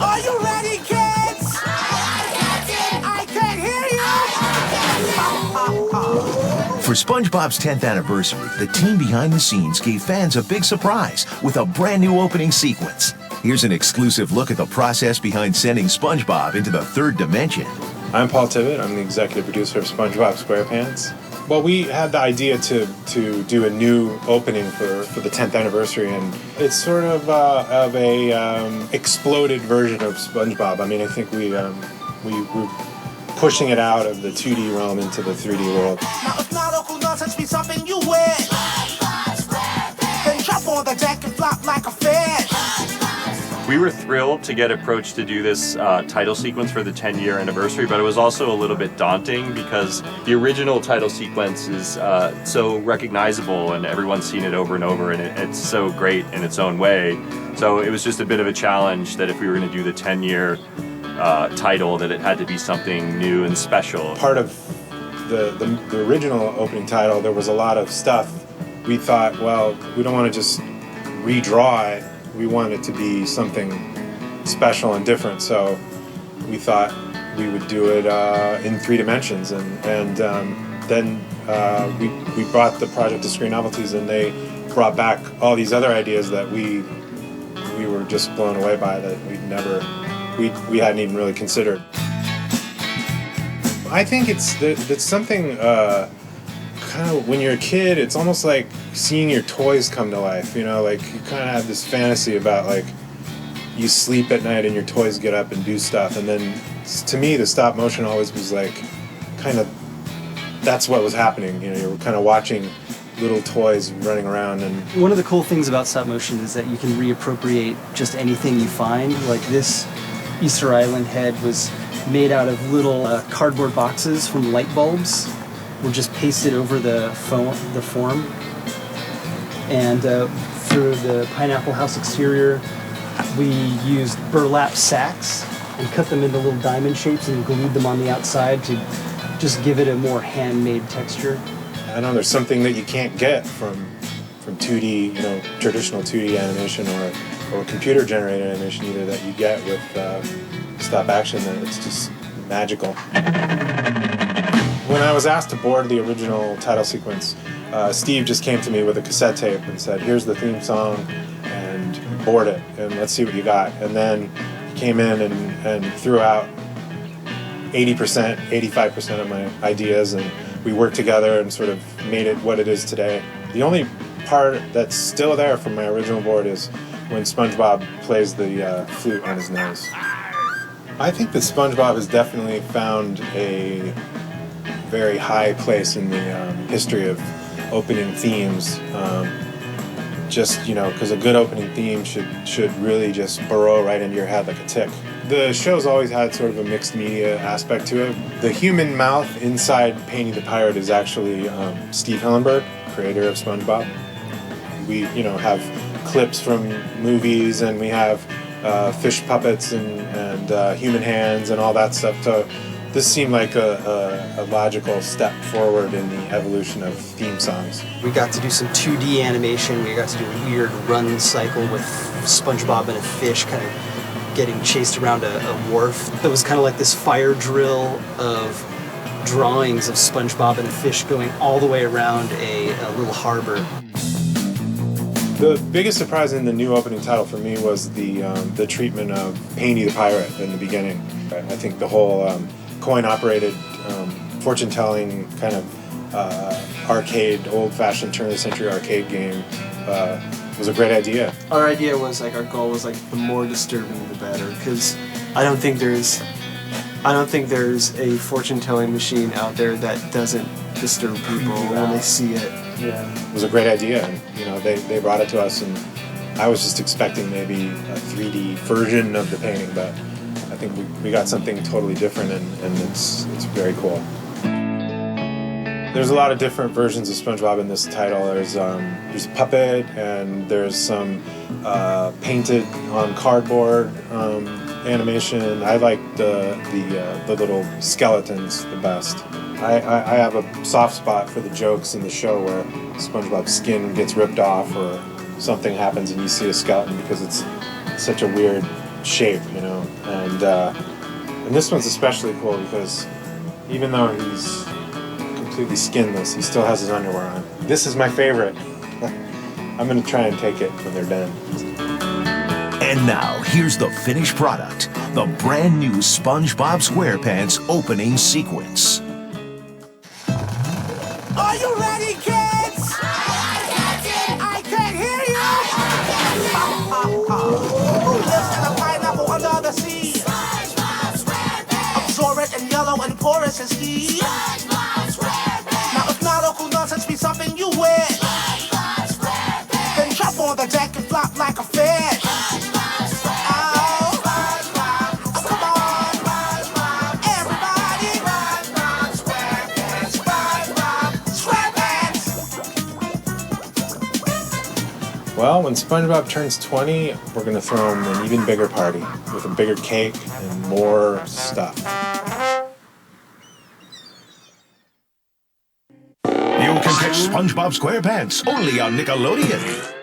Are you ready, kids? I can't hear you! For SpongeBob's 10th anniversary, the team behind the scenes gave fans a big surprise with a brand new opening sequence. Here's an exclusive look at the process behind sending SpongeBob into the third dimension. I'm Paul Tibbett. I'm the executive producer of SpongeBob SquarePants. Well, we had the idea to do a new opening for the 10th anniversary, and it's sort of a exploded version of SpongeBob. I mean, I think we were pushing it out of the 2D realm into the 3D world. Now, if nautical nonsense be something you wear, then jump on the deck and flop like a fish. We were thrilled to get approached to do this title sequence for the 10-year anniversary, but it was also a little bit daunting because the original title sequence is so recognizable and everyone's seen it over and over, and it's so great in its own way. So it was just a bit of a challenge that if we were going to do the 10-year title, that it had to be something new and special. Part of the original opening title, there was a lot of stuff. We thought, well, we don't want to just redraw it. We want it to be something special and different, so we thought we would do it in 3 dimensions, and then we brought the project to Screen Novelties, and they brought back all these other ideas that we were just blown away by, that we hadn't even really considered. I think it's something kind of, when you're a kid, it's almost like seeing your toys come to life, you know, like you kind of have this fantasy about, like, you sleep at night and your toys get up and do stuff, and then to me the stop motion always was like kind of, that's what was happening, you know, you were kind of watching little toys running around. And one of the cool things about stop motion is that you can reappropriate just anything you find. Like this Easter Island head was made out of little cardboard boxes from light bulbs. Were just pasted over the form, and for the Pineapple House exterior, we used burlap sacks and cut them into little diamond shapes and glued them on the outside to just give it a more handmade texture. I know there's something that you can't get from 2D, you know, traditional 2D animation or computer generated animation either, that you get with stop action. That it's just magical. When I was asked to board the original title sequence, Steve just came to me with a cassette tape and said, here's the theme song, and board it, and let's see what you got. And then he came in and threw out 80%, 85% of my ideas, and we worked together and sort of made it what it is today. The only part that's still there from my original board is when SpongeBob plays the flute on his nose. I think that SpongeBob has definitely found a very high place in the history of opening themes. Just, you know, because a good opening theme should really just burrow right into your head like a tick. The show's always had sort of a mixed media aspect to it. The human mouth inside Painty the Pirate is actually Steve Hillenburg, creator of SpongeBob. We, you know, have clips from movies, and we have fish puppets and human hands and all that stuff. So this seemed like a logical step forward in the evolution of theme songs. We got to do some 2D animation. We got to do a weird run cycle with SpongeBob and a fish kind of getting chased around a wharf. It was kind of like this fire drill of drawings of SpongeBob and a fish going all the way around a little harbor. The biggest surprise in the new opening title for me was the treatment of Painty the Pirate in the beginning. I think the whole coin-operated fortune-telling kind of arcade, old-fashioned turn-of-the-century arcade game was a great idea. Our idea was, like, our goal was, like, the more disturbing the better, because I don't think there's a fortune-telling machine out there that doesn't disturb people when they see it. Yeah. It was a great idea, and, you know, they brought it to us, and I was just expecting maybe a 3D version of the painting, but I think we got something totally different, and it's very cool. There's a lot of different versions of SpongeBob in this title. There's a puppet, and there's some painted on cardboard animation. I like the little skeletons the best. I have a soft spot for the jokes in the show where SpongeBob's skin gets ripped off or something happens and you see a skeleton, because it's such a weird shape, you know. And this one's especially cool because even though he's completely skinless, he still has his underwear on. This is my favorite. I'm gonna try and take it when they're done. And now, here's the finished product, the brand new SpongeBob SquarePants opening sequence. Are you ready, kids? I can't hear you. Who lives in a pineapple under the sea? Absorbent and yellow and porous as he. Now if nautical nonsense be something you wish, then jump on the deck and flop like a fish. Well, when SpongeBob turns 20, we're gonna throw him an even bigger party with a bigger cake and more stuff. You can catch SpongeBob SquarePants only on Nickelodeon.